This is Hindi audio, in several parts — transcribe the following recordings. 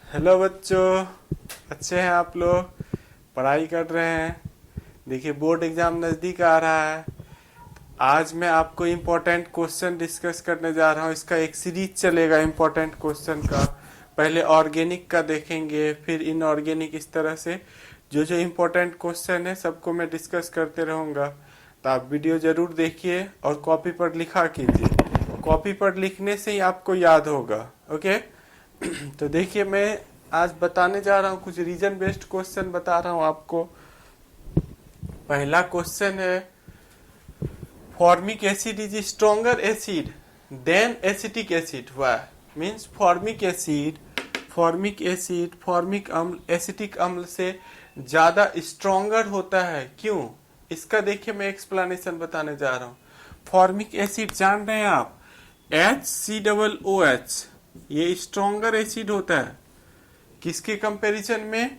हेलो बच्चों, अच्छे हैं आप लोग? पढ़ाई कर रहे हैं? देखिए, बोर्ड एग्जाम नज़दीक आ रहा है। आज मैं आपको इम्पोर्टेंट क्वेश्चन डिस्कस करने जा रहा हूँ। इसका एक सीरीज चलेगा इम्पोर्टेंट क्वेश्चन का। पहले ऑर्गेनिक का देखेंगे, फिर इनऑर्गेनिक, इस तरह से जो जो इम्पोर्टेंट क्वेश्चन है सबको मैं डिस्कस करते रहूँगा। तो आप वीडियो ज़रूर देखिए और कॉपी पर लिखा कीजिए। कॉपी पर लिखने से ही आपको याद होगा। ओके। तो देखिए, मैं आज बताने जा रहा हूँ, कुछ रीजन बेस्ड क्वेश्चन बता रहा हूँ आपको। पहला क्वेश्चन है, formic acid is stronger acid than acetic acid. Why means formic अम्ल एसिटिक अम्ल से ज्यादा स्ट्रॉन्गर होता है, क्यों? इसका देखिए मैं एक्सप्लेनेशन बताने जा रहा हूँ। फॉर्मिक एसिड जान रहे हैं आप, HCOOH, ये स्ट्रॉन्गर एसिड होता है किसके कंपैरिजन में?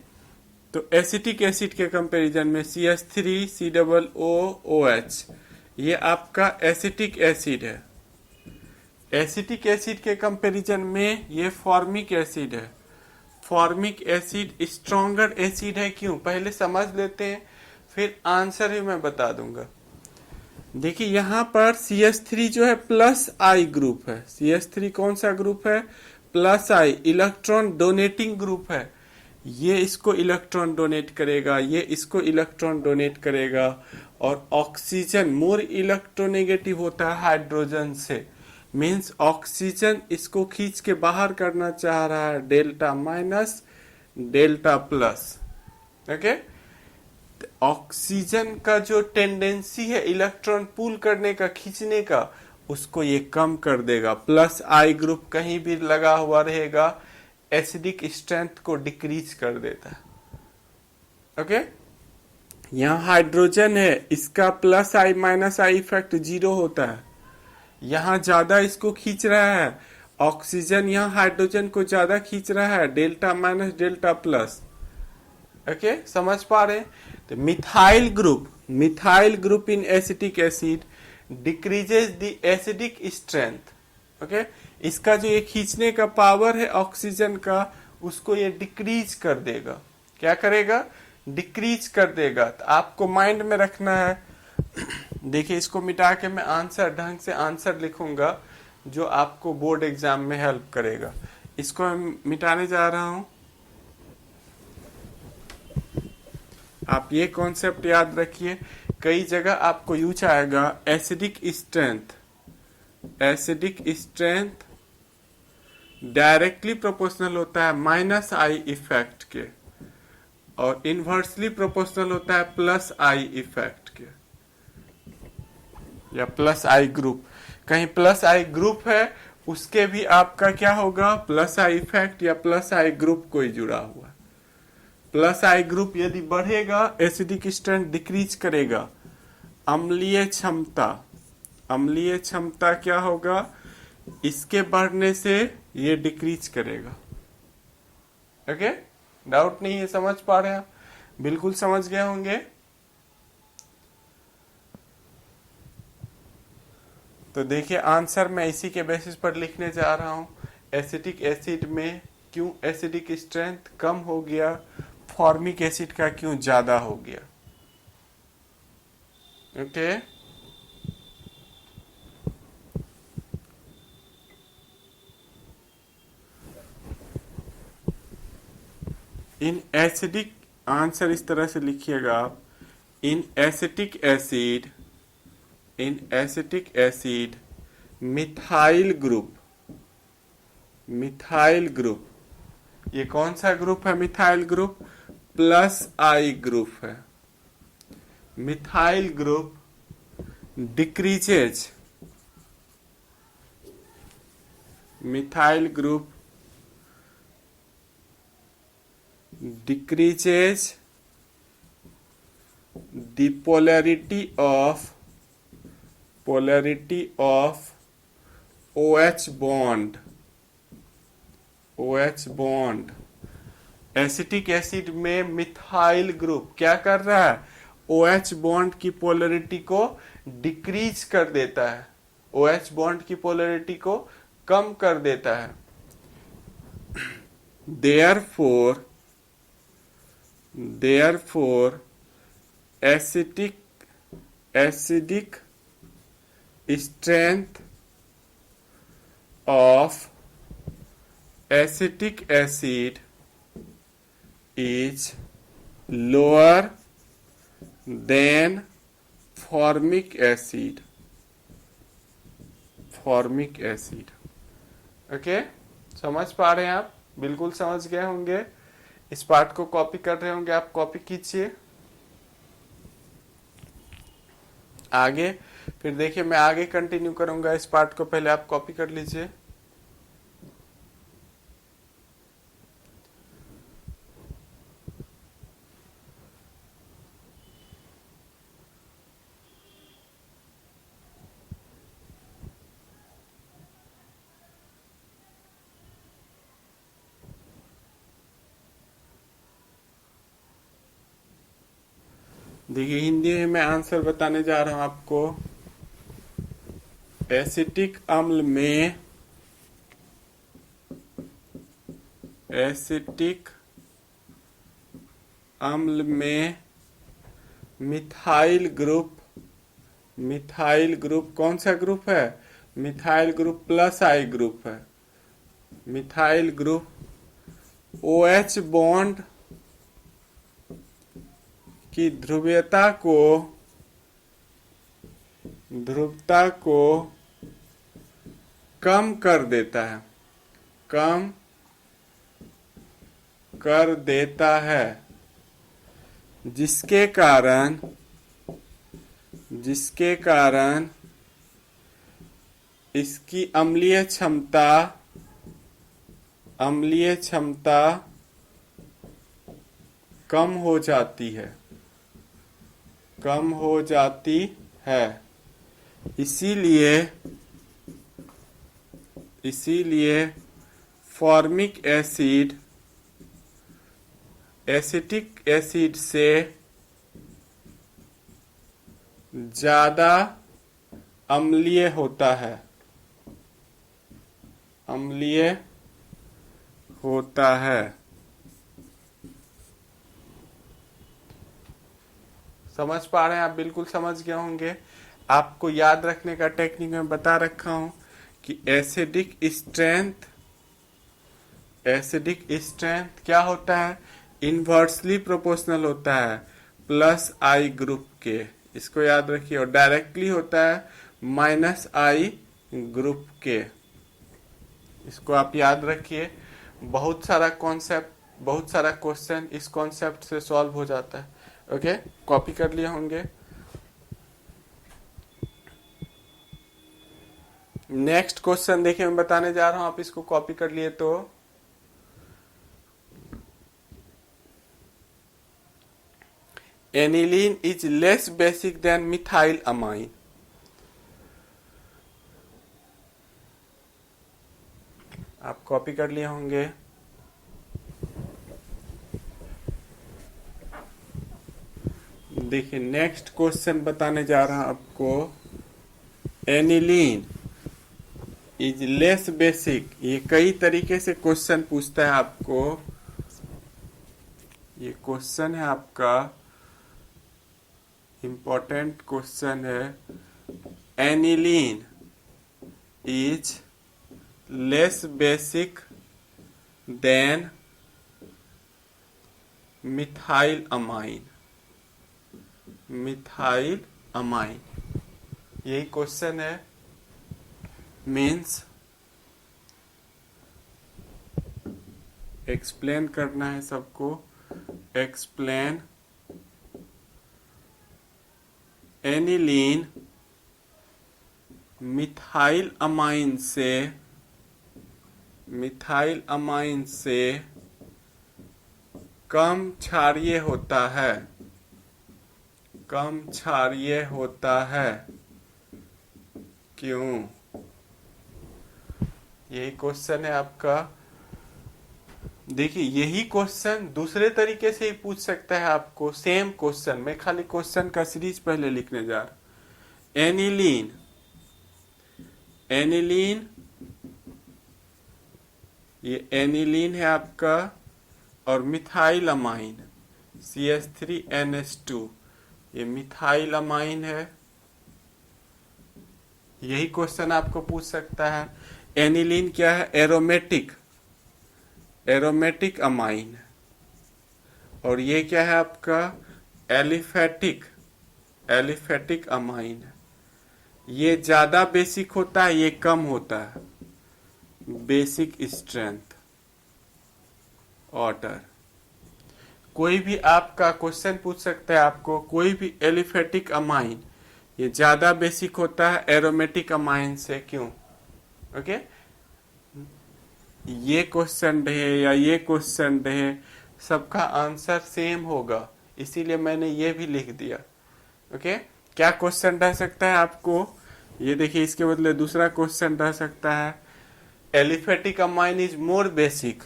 तो एसिटिक एसिड के कंपैरिजन में। CH3COOH, ये आपका एसिटिक एसिड है। एसिटिक एसिड के कंपैरिजन में ये फॉर्मिक एसिड है। फॉर्मिक एसिड स्ट्रॉन्गर एसिड है, क्यों? पहले समझ लेते हैं, फिर आंसर ही मैं बता दूंगा। देखिए, यहाँ पर CH3 जो है प्लस आई ग्रुप है। CH3 कौन सा ग्रुप है? प्लस आई, इलेक्ट्रॉन डोनेटिंग ग्रुप है। ये इसको इलेक्ट्रॉन डोनेट करेगा, ये इसको इलेक्ट्रॉन डोनेट करेगा। और ऑक्सीजन मोर इलेक्ट्रोनेगेटिव होता है हाइड्रोजन से। मीन्स ऑक्सीजन इसको खींच के बाहर करना चाह रहा है, delta minus delta plus. Okay. Oxygen का जो टेंडेंसी है इलेक्ट्रॉन पुल करने का, खींचने का, उसको ये कम कर देगा। प्लस आई ग्रुप कहीं भी लगा हुआ रहेगा, एसिडिक स्ट्रेंथ को डिक्रीज कर देता है। ओके। यहाँ हाइड्रोजन है, इसका plus I minus I effect 0 होता है। यहाँ ज्यादा इसको खींच रहा है ऑक्सीजन, यहाँ हाइड्रोजन को ज्यादा खींच रहा है, delta minus delta plus. Okay, समझ पा रहे हैं? तो methyl group in acetic acid decreases the acidic strength. Okay, इसका जो ये खींचने का पावर है ऑक्सीजन का, उसको ये डिक्रीज कर देगा। क्या करेगा? डिक्रीज कर देगा। तो आपको माइंड में रखना है। देखिए, इसको मिटा के मैं आंसर ढंग से आंसर लिखूंगा जो आपको बोर्ड एग्जाम में हेल्प करेगा। इसको मैं मिटाने जा रहा हूं। आप ये कॉन्सेप्ट याद रखिए, कई जगह आपको यूज आएगा। एसिडिक स्ट्रेंथ डायरेक्टली प्रोपोर्शनल होता है माइनस आई इफेक्ट के, और इनवर्सली प्रोपोर्शनल होता है प्लस आई इफेक्ट के, या प्लस आई ग्रुप। कहीं प्लस आई ग्रुप है, उसके भी आपका क्या होगा? प्लस आई इफेक्ट या प्लस आई ग्रुप कोई जुड़ा हुआ। प्लस आई ग्रुप यदि बढ़ेगा, एसिडिक स्ट्रेंथ डिक्रीज करेगा। अम्लीय क्षमता क्या होगा? इसके बढ़ने से ये डिक्रीज करेगा। ओके, डाउट नहीं है? समझ पा रहे हैं? बिल्कुल समझ गए होंगे। तो देखिए, आंसर मैं इसी के बेसिस पर लिखने जा रहा हूं। एसिटिक एसिड में क्यों एसिडिक स्ट्रेंथ कम हो गया, फॉर्मिक एसिड का क्यों ज्यादा हो गया। ओके। इन एसिडिक, आंसर इस तरह से लिखिएगा आप। इन एसिटिक एसिड मिथाइल ग्रुप, ये कौन सा ग्रुप है? मिथाइल ग्रुप प्लस आई ग्रुप है। Methyl group decreases, methyl group decreases the polarity of OH bond। Acetic acid में मिथाइल ग्रुप क्या कर रहा है? OH बॉन्ड की पोलरिटी को डिक्रीज कर देता है, OH बॉन्ड की पोलरिटी को कम कर देता है। therefore acidic strength of acetic acid is lower than formic acid. Okay, समझ पा रहे हैं आप? बिल्कुल समझ गए होंगे। इस पार्ट को कॉपी कर रहे होंगे आप, कॉपी कीजिए आगे। फिर देखिए मैं आगे कंटिन्यू करूंगा इस पार्ट को, पहले आप कॉपी कर लीजिए। देखिए हिंदी में मैं आंसर बताने जा रहा हूं आपको। एसिटिक अम्ल में मिथाइल ग्रुप कौन सा ग्रुप है? मिथाइल ग्रुप प्लस आई ग्रुप है। मिथाइल ग्रुप OH बॉन्ड की ध्रुवीयता को कम कर देता है, जिसके कारण इसकी अम्लीय क्षमता कम हो जाती है। इसीलिए फॉर्मिक एसिड एसिटिक एसिड से ज्यादा अम्लीय होता है। समझ पा रहे हैं आप? बिल्कुल समझ गए होंगे। आपको याद रखने का टेक्निक मैं बता रखा हूं कि एसिडिक स्ट्रेंथ क्या होता है? इनवर्सली प्रोपोर्शनल होता है प्लस आई ग्रुप के, इसको याद रखिए। और डायरेक्टली होता है माइनस आई ग्रुप के, इसको आप याद रखिए। बहुत सारा क्वेश्चन इस कॉन्सेप्ट से सॉल्व हो जाता है। ओके, कॉपी कर लिए होंगे। नेक्स्ट क्वेश्चन देखिए मैं बताने जा रहा हूं, आप इसको कॉपी कर लिए तो aniline is less basic than methyl amine. आप कॉपी कर लिए होंगे। देखिए नेक्स्ट क्वेश्चन बताने जा रहा हूं आपको। एनिलीन इज लेस बेसिक, ये कई तरीके से क्वेश्चन पूछता है आपको। ये क्वेश्चन है आपका, इंपॉर्टेंट क्वेश्चन है। Aniline is less basic than methyl amine. यही क्वेश्चन है। मीन्स एक्सप्लेन करना है सबको। एक्सप्लेन एनिलीन मिथाइल अमाइन से कम क्षारीय होता है। क्यों? यही क्वेश्चन है आपका। देखिए यही क्वेश्चन दूसरे तरीके से ही पूछ सकता है आपको। सेम क्वेश्चन, मैं खाली क्वेश्चन का सीरीज पहले लिखने जा रहा। एनिलीन ये एनिलीन है आपका, और मिथाइल अमाइन CH3NH2, ये मिथाइल अमाइन है। यही क्वेश्चन आपको पूछ सकता है। एनिलीन क्या है? Aromatic amine. और ये क्या है आपका? Aliphatic amine. ये ज्यादा बेसिक होता है, ये कम होता है। Basic strength order. कोई भी आपका क्वेश्चन पूछ सकता है आपको, कोई भी एलिफेटिक अमाइन ये ज्यादा बेसिक होता है एरोमेटिक अमाइन से, क्यों? ओके, ये क्वेश्चन रहे या ये क्वेश्चन रहे, सबका आंसर सेम होगा, इसीलिए मैंने ये भी लिख दिया। ओके, क्या क्वेश्चन रह सकता है आपको? ये देखिए, इसके बदले दूसरा क्वेश्चन रह सकता है, aliphatic amine is more basic.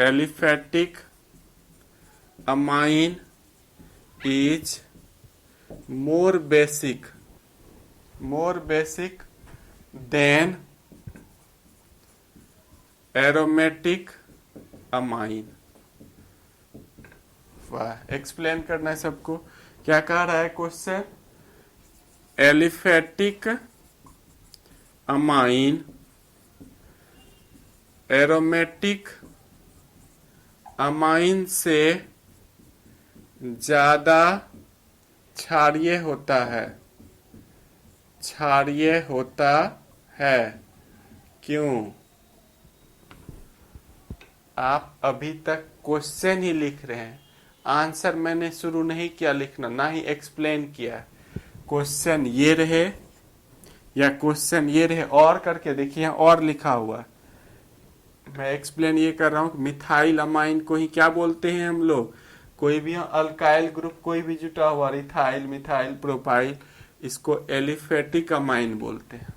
Aliphatic amine is more basic than aromatic amine। वाह, एक्सप्लेन करना है सबको। क्या कह रहा है question? Aliphatic amine aromatic amine से ज्यादा क्षारीय होता है। क्यों? आप अभी तक क्वेश्चन ही लिख रहे हैं, आंसर मैंने शुरू नहीं किया लिखना, ना ही एक्सप्लेन किया। क्वेश्चन ये रहे या क्वेश्चन ये रहे, और करके देखिए और लिखा हुआ। मैं एक्सप्लेन ये कर रहा हूं, मिथाइल अमाइन को ही क्या बोलते हैं हम लोग? कोई भी अल्काइल ग्रुप कोई भी जुटा हुआ, इथाइल, मिथाइल, प्रोपाइल, इसको एलिफेटिक अमाइन बोलते हैं।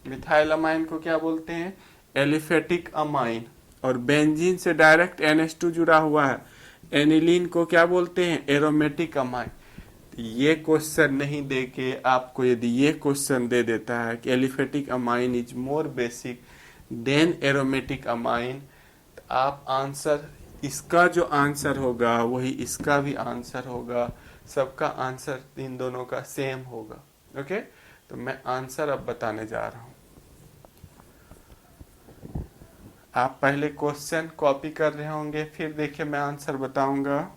मिथाइल अमाइन को क्या बोलते हैं? Aliphatic amine. और बेंजीन से डायरेक्ट NH2 जुड़ा हुआ है, एनिलीन को क्या बोलते हैं? Aromatic amine. ये क्वेश्चन नहीं दे के आपको यदि ये क्वेश्चन दे देता है कि aliphatic amine is more basic than aromatic amine, तो आप आंसर, इसका जो आंसर होगा वही इसका भी आंसर होगा, सबका आंसर इन दोनों का सेम होगा। ओके, तो मैं आंसर अब बताने जा रहा हूं। आप पहले क्वेश्चन कॉपी कर रहे होंगे, फिर देखिए मैं आंसर बताऊंगा।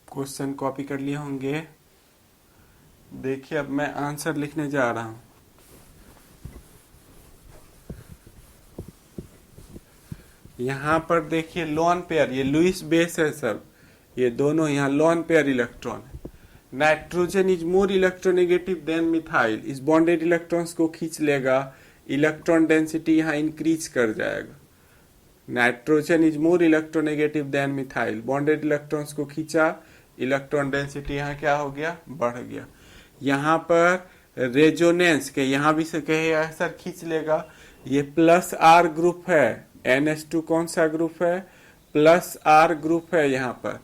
क्वेश्चन कॉपी कर लिए होंगे, देखिए अब मैं आंसर लिखने जा रहा हूं। यहां पर देखिए लोन पेयर, ये लुईस बेस है सब, ये दोनों यहाँ लोन पेयर इलेक्ट्रॉन है। Nitrogen is more electronegative than methyl, इस बॉन्डेड इलेक्ट्रॉन्स को खींच लेगा, इलेक्ट्रॉन डेंसिटी यहाँ इंक्रीज कर जाएगा। Nitrogen is more electronegative than methyl, bonded electrons को खींचा, इलेक्ट्रॉन डेंसिटी यहाँ क्या हो गया? बढ़ गया। यहाँ पर रेजोनेंस के यहाँ भी से कहे सर खींच लेगा, ये +R ग्रुप है, NH2 कौन सा ग्रुप है? +R ग्रुप है। यहाँ पर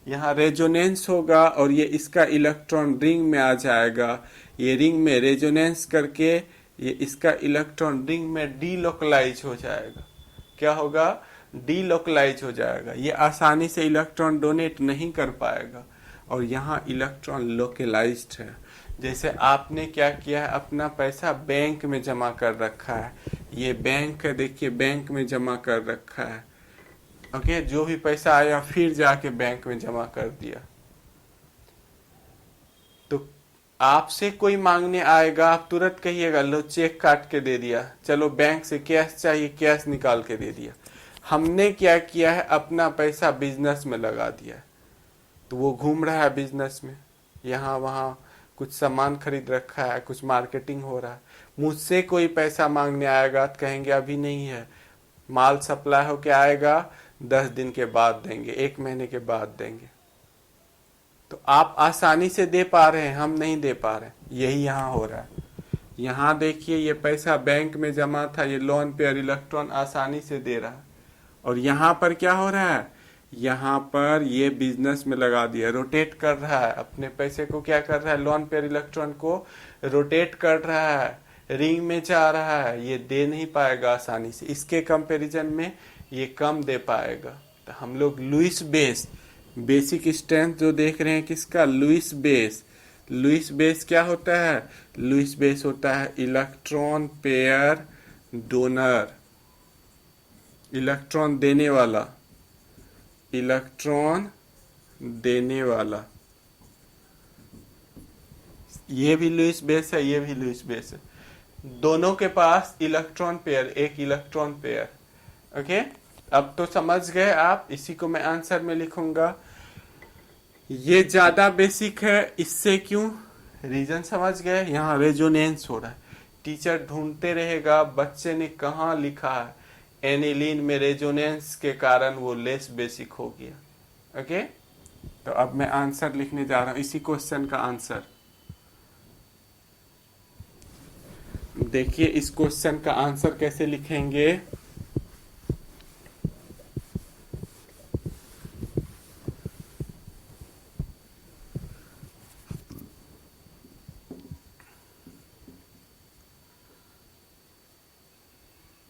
यहाँ रेजोनेंस होगा और ये इसका इलेक्ट्रॉन रिंग में आ जाएगा, ये रिंग में रेजोनेंस करके ये इसका इलेक्ट्रॉन रिंग में डीलोकलाइज हो जाएगा। क्या होगा? डीलोकलाइज हो जाएगा, ये आसानी से इलेक्ट्रॉन डोनेट नहीं कर पाएगा, और यहाँ इलेक्ट्रॉन लोकलाइज्ड है। जैसे आपने क्या किया है, अपना पैसा बैंक में जमा कर रखा है, ये बैंक है, देखिए बैंक में जमा कर रखा है। ओके, जो भी पैसा आया फिर जाके बैंक में जमा कर दिया। तो आपसे कोई मांगने आएगा, आप तुरंत कहिएगा लो चेक काट के दे दिया, चलो बैंक से कैश चाहिए, कैश निकाल के दे दिया। हमने क्या किया है, अपना पैसा बिजनेस में लगा दिया, तो वो घूम रहा है बिजनेस में, यहाँ वहाँ कुछ सामान खरीद रखा है, कुछ मार्केटिंग हो रहा है। मुझसे कोई पैसा मांगने आएगा तो कहेंगे अभी नहीं है, माल सप्लाई होके आएगा, 10 दिन के बाद देंगे, 1 महीने के बाद देंगे। तो आप आसानी से दे पा रहे हैं, हम नहीं दे पा रहे, यही यहाँ हो रहा है। यहाँ देखिए ये पैसा बैंक में जमा था, ये लोन पेयर इलेक्ट्रॉन आसानी से दे रहा है, और यहाँ पर क्या हो रहा है, यहाँ पर ये बिजनेस में लगा दिया, रोटेट कर रहा है अपने पैसे को, क्या कर रहा है, लोन पेयर इलेक्ट्रॉन को रोटेट कर रहा है, रिंग में जा रहा है, ये दे नहीं पाएगा आसानी से, इसके कंपैरिजन में ये कम दे पाएगा। तो हम लोग लुईस बेस, बेसिक स्ट्रेंथ जो देख रहे हैं किसका, लुईस बेस। लुईस बेस क्या होता है, लुईस बेस होता है इलेक्ट्रॉन पेयर डोनर, इलेक्ट्रॉन देने वाला, इलेक्ट्रॉन देने वाला। ये भी लुईस बेस है, ये भी लुईस बेस है, दोनों के पास इलेक्ट्रॉन पेयर, एक इलेक्ट्रॉन पेयर। ओके, अब तो समझ गए आप, इसी को मैं आंसर में लिखूंगा। ये ज्यादा बेसिक है, इससे क्यों, रीजन समझ गए, यहाँ रेजोनेंस हो रहा है, टीचर ढूंढते रहेगा बच्चे ने कहाँ लिखा है, एनिलीन में रेजोनेंस के कारण वो लेस बेसिक हो गया। ओके, तो अब मैं आंसर लिखने जा रहा हूं इसी क्वेश्चन का आंसर। देखिए इस क्वेश्चन का आंसर कैसे लिखेंगे।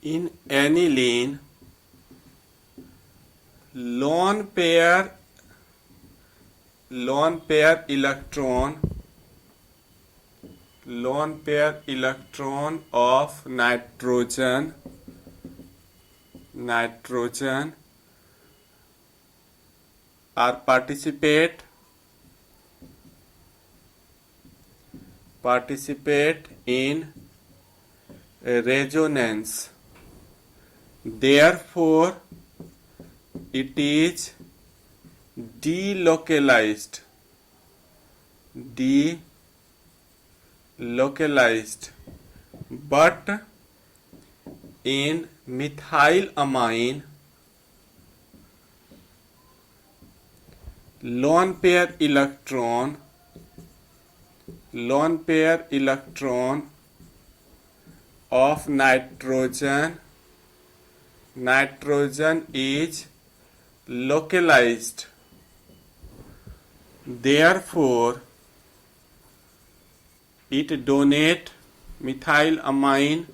In aniline, lone pair electron of nitrogen are participate in resonance. Therefore, it is delocalized, but in methylamine, lone pair electron of nitrogen is localized. Therefore, it donate methylamine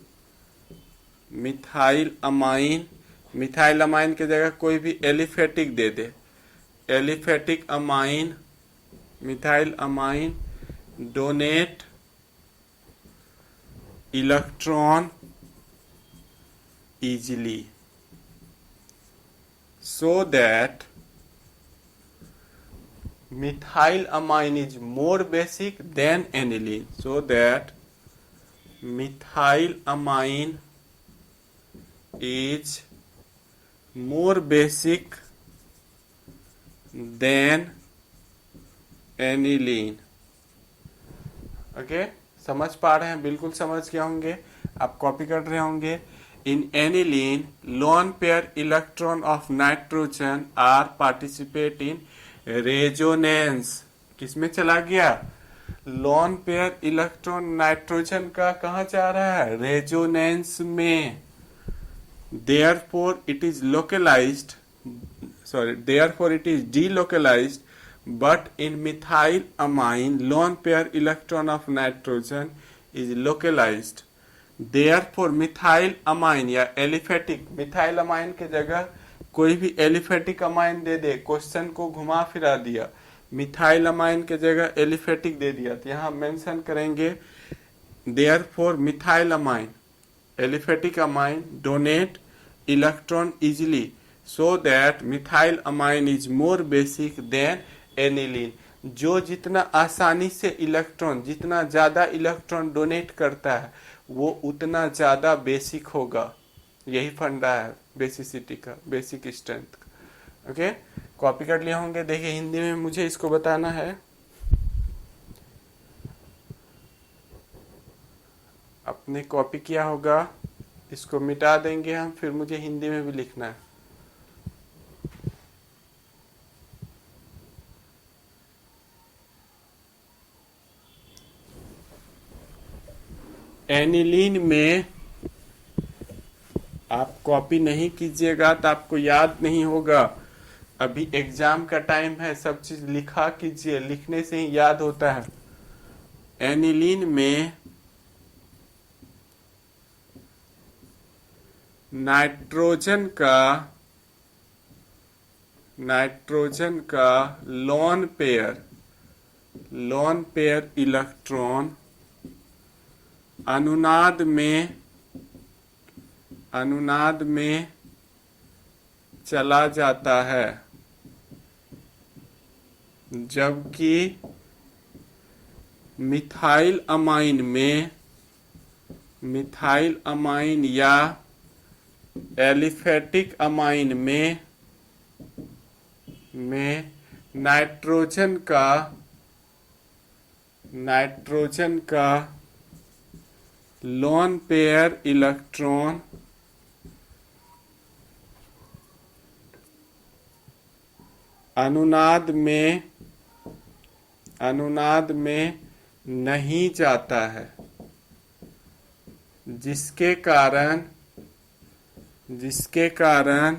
के जगह कोई भी एलिफेटिक दे दे, aliphatic amine, methylamine donate electron easily, so that methylamine is more basic than aniline, so that methylamine is more basic than aniline. Okay, समझ पा रहे हैं, बिल्कुल समझ गए होंगे, आप कॉपी कर रहे होंगे। In aniline lone pair electron of nitrogen are participate in resonance. किसमें चला गया, लोन पेयर इलेक्ट्रॉन नाइट्रोजन का कहाँ जा रहा है, रेजोनेंस में। therefore it is delocalized, but in methylamine lone pair electron of nitrogen is localized. therefore methylamine या एलिफेटिक, मिथाइलमाइन के जगह कोई भी एलिफेटिक अमाइन दे दे, क्वेश्चन को घुमा फिरा दिया, मिथाइलमाइन के जगह एलिफेटिक दे दिया, तो यहाँ मेंशन करेंगे therefore methylamine aliphatic amine donate electron easily, so that methylamine is more basic than aniline. जो जितना आसानी से इलेक्ट्रॉन, जितना ज्यादा इलेक्ट्रॉन डोनेट करता है वो उतना ज्यादा बेसिक होगा। यही फंडा है बेसिसिटी का, बेसिक स्ट्रेंथ का। ओके, कॉपी कर लिए होंगे। देखिए हिंदी में मुझे इसको बताना है, आपने कॉपी किया होगा, इसको मिटा देंगे हम, फिर मुझे हिंदी में भी लिखना है। एनिलीन में आप कॉपी नहीं कीजिएगा तो आपको याद नहीं होगा। अभी एग्जाम का टाइम है, सब चीज लिखा कीजिए, लिखने से ही याद होता है। एनिलीन में नाइट्रोजन का लोन पेयर इलेक्ट्रॉन अनुनाद में चला जाता है, जबकि मिथाइल अमाइन या एलिफेटिक अमाइन में नाइट्रोजन का लोन पेयर इलेक्ट्रॉन अनुनाद में नहीं जाता है, जिसके कारण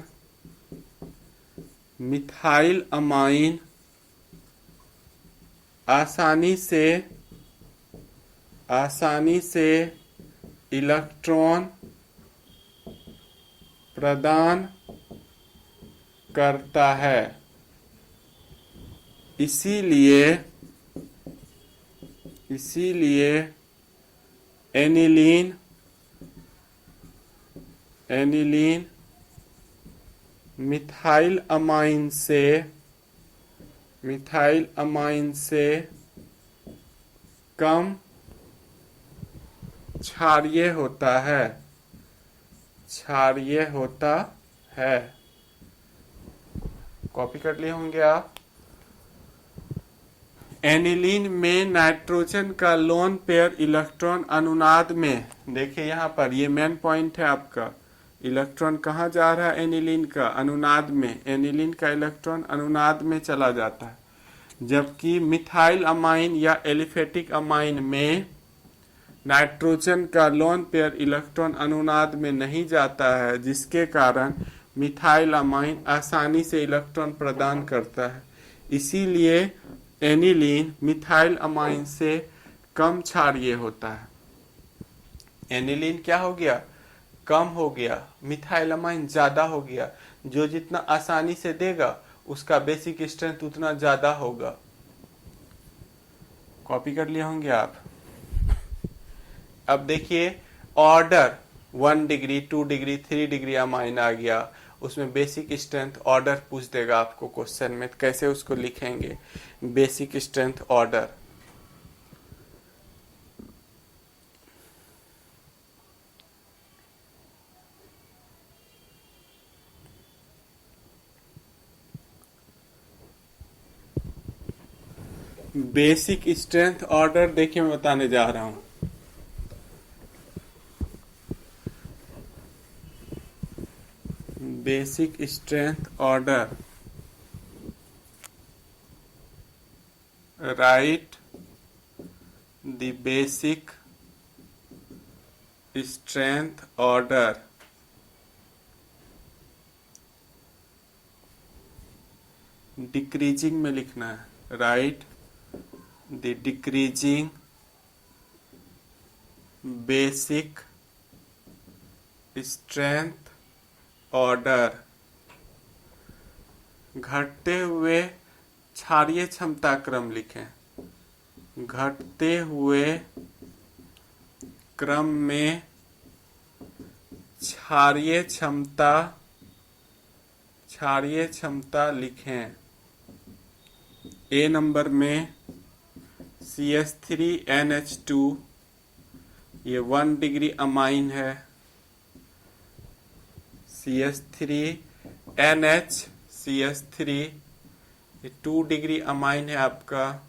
मिथाइल अमाइन आसानी से इलेक्ट्रॉन प्रदान करता है। इसीलिए एनिलीन मिथाइल अमाइन से कम क्षारीय होता है। कॉपी कर लिए होंगे आप। एनिलीन में नाइट्रोजन का लोन पेयर इलेक्ट्रॉन अनुनाद में, देखिए यहाँ पर ये मेन पॉइंट है आपका, इलेक्ट्रॉन कहाँ जा रहा है एनिलीन का? अनुनाद में। एनिलीन का इलेक्ट्रॉन अनुनाद में चला जाता है, जबकि मिथाइल अमाइन या एलिफेटिक अमाइन में नाइट्रोजन का लोन पेयर इलेक्ट्रॉन अनुनाद में नहीं जाता है, जिसके कारण मिथाइल अमाइन आसानी से इलेक्ट्रॉन प्रदान करता है। इसीलिए एनिलीन मिथाइल अमाइन से कम क्षारीय होता है। एनिलीन क्या हो गया? कम हो गया, मिथाइल अमाइन ज्यादा हो गया। जो जितना आसानी से देगा उसका बेसिक स्ट्रेंथ उतना ज्यादा होगा। कॉपी कर लिए होंगे आप। अब देखिए order 1 degree 2 degree 3 degree amine आ गया, उसमें बेसिक स्ट्रेंथ ऑर्डर पूछ देगा आपको क्वेश्चन में, कैसे उसको लिखेंगे? Basic strength order. Basic strength order देखिए मैं बताने जा रहा हूं। Basic strength order, right the basic strength order. Decreasing में लिखना है, right the decreasing basic strength order. घटते हुए क्षारीय क्षमता क्रम लिखें। घटते हुए क्रम में क्षारीय क्षमता लिखें। ए नंबर में CH3NH2, ये 1 डिग्री अमाइन है। CH3 ये 2 डिग्री अमाइन है आपका।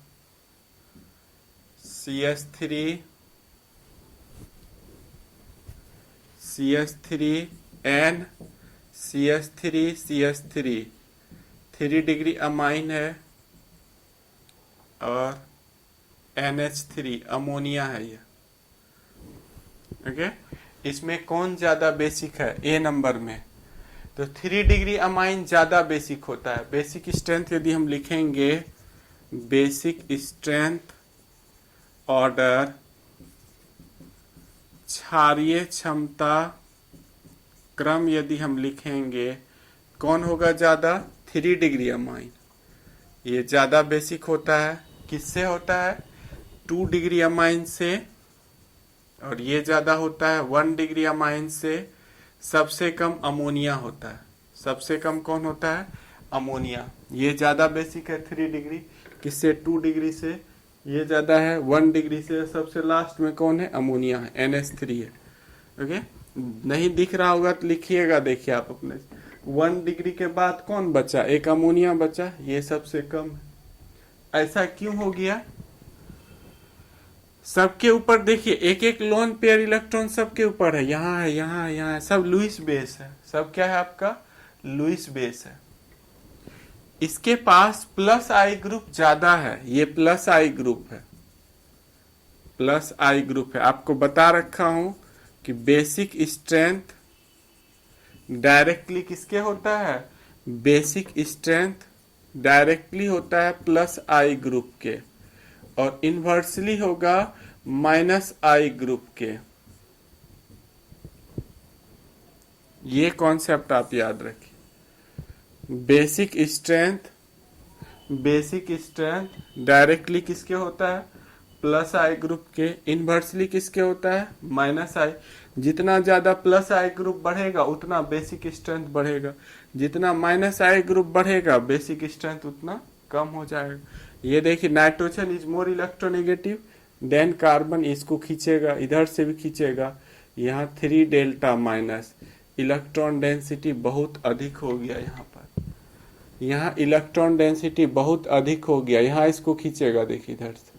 CH3N CH3 3 डिग्री अमाइन है, और NH3 अमोनिया है ये। ओके, इसमें कौन ज्यादा बेसिक है? ए नंबर में तो 3 डिग्री अमाइन ज्यादा बेसिक होता है। बेसिक स्ट्रेंथ यदि हम लिखेंगे, बेसिक स्ट्रेंथ ऑर्डर क्षारीय क्षमता क्रम यदि हम लिखेंगे, कौन होगा ज्यादा? 3 डिग्री अमाइन। ये ज्यादा बेसिक होता है। किससे होता है? 2 डिग्री अमाइन से। और ये ज्यादा होता है 1 डिग्री अमाइन से। सबसे कम अमोनिया होता है। सबसे कम कौन होता है? अमोनिया। ये ज्यादा बेसिक है 3 डिग्री। किससे? 2 डिग्री से। ये ज्यादा है 1 डिग्री से। सबसे लास्ट में कौन है? अमोनिया है, NH3 है। ओके, नहीं दिख रहा होगा तो लिखिएगा, देखिए आप अपने। 1 डिग्री के बाद कौन बचा? एक अमोनिया बचा। ये सबसे कम है। ऐसा क्यों हो गया? सबके ऊपर देखिए एक एक लोन पेयर इलेक्ट्रॉन सबके ऊपर है। यहाँ है, यहाँ है, यहाँ है। सब लुईस बेस है। सब क्या है आपका? लुईस बेस है। इसके पास प्लस आई ग्रुप ज्यादा है। ये प्लस आई ग्रुप है। प्लस आई ग्रुप है। आपको बता रखा हूं कि बेसिक स्ट्रेंथ डायरेक्टली किसके होता है? बेसिक स्ट्रेंथ डायरेक्टली होता है प्लस आई ग्रुप के, और इनवर्सली होगा माइनस आई ग्रुप के। ये कॉन्सेप्ट आप याद रखिए। बेसिक स्ट्रेंथ डायरेक्टली किसके होता है? प्लस आई ग्रुप के। इनवर्सली किसके होता है? माइनस आई। जितना ज्यादा प्लस आई ग्रुप बढ़ेगा उतना बेसिक स्ट्रेंथ बढ़ेगा। जितना माइनस आई ग्रुप बढ़ेगा बेसिक स्ट्रेंथ उतना कम हो जाएगा। ये देखिए, nitrogen is more electronegative than carbon. इसको खींचेगा, इधर से भी खींचेगा। यहाँ 3 डेल्टा माइनस। इलेक्ट्रॉन डेंसिटी बहुत अधिक हो गया। यहाँ पर यहाँ इलेक्ट्रॉन डेंसिटी बहुत अधिक हो गया। यहाँ इसको खींचेगा, देखिए इधर से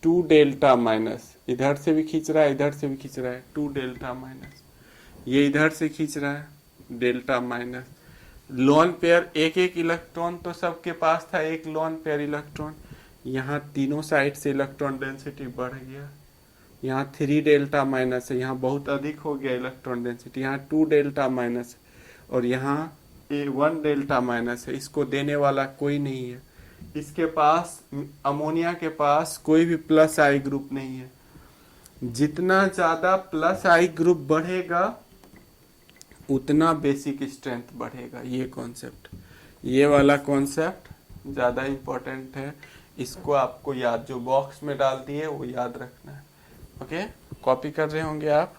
2 डेल्टा माइनस। इधर से भी खींच रहा है, इधर से भी खींच रहा है, 2 डेल्टा माइनस। ये इधर से खींच रहा है, डेल्टा माइनस। लोन पेयर एक एक इलेक्ट्रॉन तो सबके पास था, एक लोन पेयर इलेक्ट्रॉन। यहाँ तीनों साइड से इलेक्ट्रॉन डेंसिटी बढ़ गया। यहाँ 3 डेल्टा माइनस है। यहाँ बहुत अधिक हो गया इलेक्ट्रॉन डेंसिटी। यहाँ 2 डेल्टा माइनस है, और यहाँ 1 डेल्टा माइनस है। इसको देने वाला कोई नहीं है। इसके पास, अमोनिया के पास कोई भी प्लस आई ग्रुप नहीं है। जितना ज्यादा प्लस आई ग्रुप बढ़ेगा उतना बेसिक स्ट्रेंथ बढ़ेगा। ये कॉन्सेप्ट, ये वाला कॉन्सेप्ट ज्यादा इंपॉर्टेंट है। इसको आपको याद, जो बॉक्स में डाल दिए वो याद रखना है। ओके, कॉपी कर रहे होंगे आप।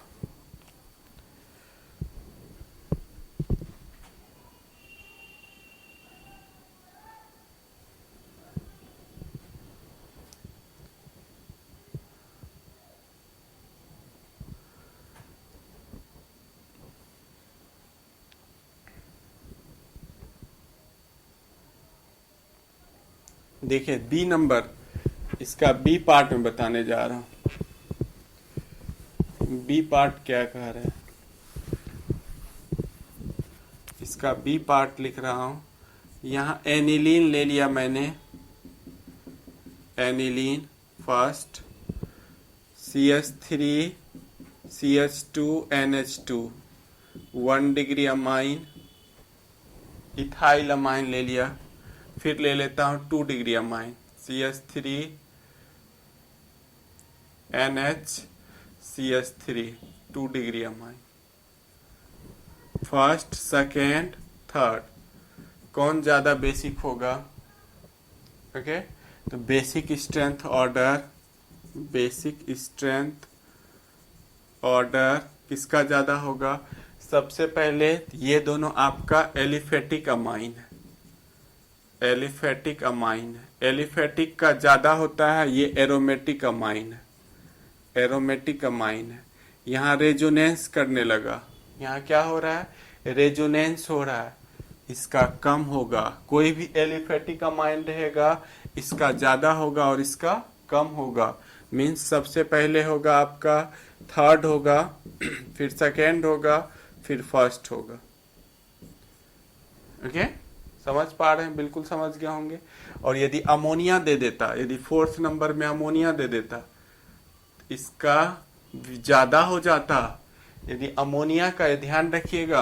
देखिए बी नंबर, इसका बी पार्ट में बताने जा रहा हूं। बी पार्ट क्या कह रहे हैं? इसका बी पार्ट लिख रहा हूं। यहाँ एनिलीन ले लिया मैंने। Aniline first, CH3 CH2 NH2, 1 degree amine. Ethyl amine ले लिया। फिर ले लेता हूं 2 degree amine, CH3 NH CH3, 2 degree amine. First, second, third, कौन ज्यादा बेसिक होगा? ओके, तो बेसिक स्ट्रेंथ ऑर्डर किसका ज्यादा होगा? सबसे पहले ये दोनों आपका एलिफेटिक अमाइन है। एलिफेटिक अमाइन है। एलिफेटिक का ज्यादा होता है, ये एरोमेटिक अमाइन है। एरोमेटिक अमाइन है। यहाँ रेजोनेंस करने लगा। यहाँ क्या हो रहा है? रेजोनेंस हो रहा है। इसका कम होगा। कोई भी एलिफेटिक अमाइन रहेगा, इसका ज्यादा होगा और इसका कम होगा। मीन्स सबसे पहले होगा आपका थर्ड होगा, फिर सेकेंड होगा, फिर फर्स्ट होगा। ओके, समझ पा रहे हैं? बिल्कुल समझ गए होंगे। और यदि अमोनिया दे देता, यदि 4th नंबर में अमोनिया दे देता, इसका ज्यादा हो जाता। यदि अमोनिया का ध्यान रखिएगा,